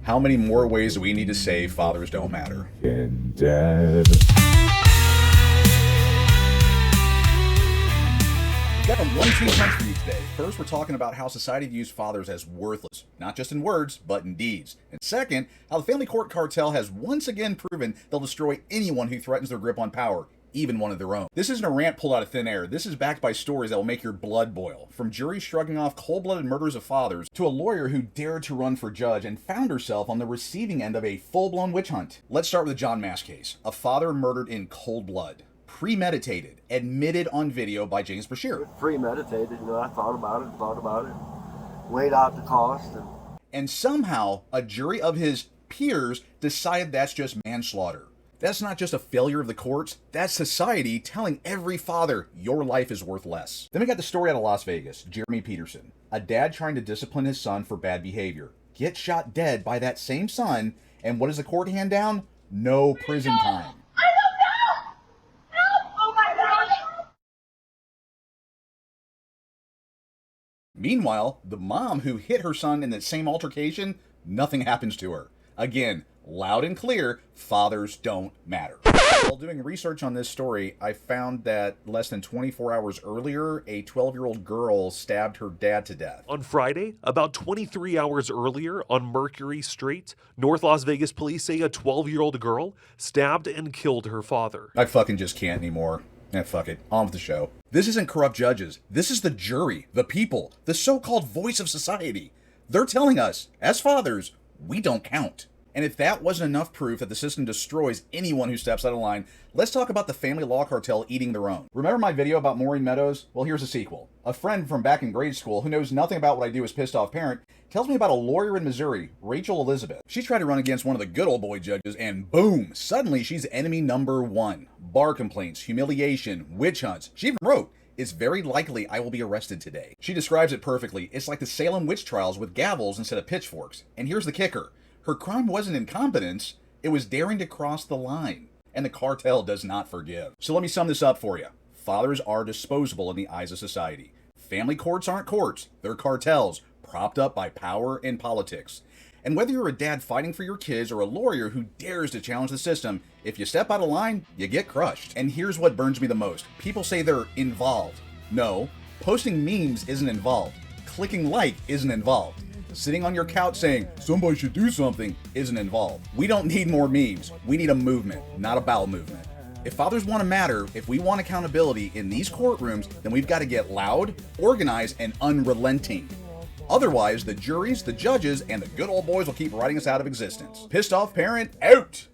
How many more ways do we need to say fathers don't matter? And Dad. Got a 1-2 punch for you today. First, we're talking about how society views fathers as worthless, not just in words, but in deeds. And second, how the family court cartel has once again proven they'll destroy anyone who threatens their grip on power, even one of their own. This isn't a rant pulled out of thin air. This is backed by stories that will make your blood boil. From juries shrugging off cold-blooded murders of fathers, to a lawyer who dared to run for judge and found herself on the receiving end of a full-blown witch hunt. Let's start with the John Mass case, a father murdered in cold blood. Premeditated, admitted on video by James Brashear. Premeditated, I thought about it, weighed out the cost. And somehow, a jury of his peers decided that's just manslaughter. That's not just a failure of the courts, that's society telling every father your life is worth less. Then we got the story out of Las Vegas, Jeremy Peterson, a dad trying to discipline his son for bad behavior, gets shot dead by that same son, and what does the court hand down? No prison time. Meanwhile, the mom who hit her son in that same altercation, nothing happens to her. Again, loud and clear, fathers don't matter. While doing research on this story, I found that less than 24 hours earlier, a 12-year-old girl stabbed her dad to death. On Friday, about 23 hours earlier on Mercury Street, North Las Vegas police say a 12-year-old girl stabbed and killed her father. I fucking just can't anymore. Fuck it. On with the show. This isn't corrupt judges. This is the jury, the people, the so-called voice of society. They're telling us, as fathers, we don't count. And if that wasn't enough proof that the system destroys anyone who steps out of line, let's talk about the family law cartel eating their own. Remember my video about Maureen Meadows? Well, here's a sequel. A friend from back in grade school who knows nothing about what I do as pissed off parent tells me about a lawyer in Missouri, Rachel Elizabeth. She tried to run against one of the good old boy judges and boom, suddenly she's enemy number one. Bar complaints, humiliation, witch hunts. She even wrote, "It's very likely I will be arrested today." She describes it perfectly. It's like the Salem witch trials with gavels instead of pitchforks. And here's the kicker. Her crime wasn't incompetence, it was daring to cross the line. And the cartel does not forgive. So let me sum this up for you. Fathers are disposable in the eyes of society. Family courts aren't courts, they're cartels, propped up by power and politics. And whether you're a dad fighting for your kids or a lawyer who dares to challenge the system, if you step out of line, you get crushed. And here's what burns me the most. People say they're involved. No, posting memes isn't involved. Clicking like isn't involved. Sitting on your couch saying, somebody should do something, isn't involved. We don't need more memes. We need a movement, not a bowel movement. If fathers want to matter, if we want accountability in these courtrooms, then we've got to get loud, organized, and unrelenting. Otherwise, the juries, the judges, and the good old boys will keep writing us out of existence. Pissed off parent, out!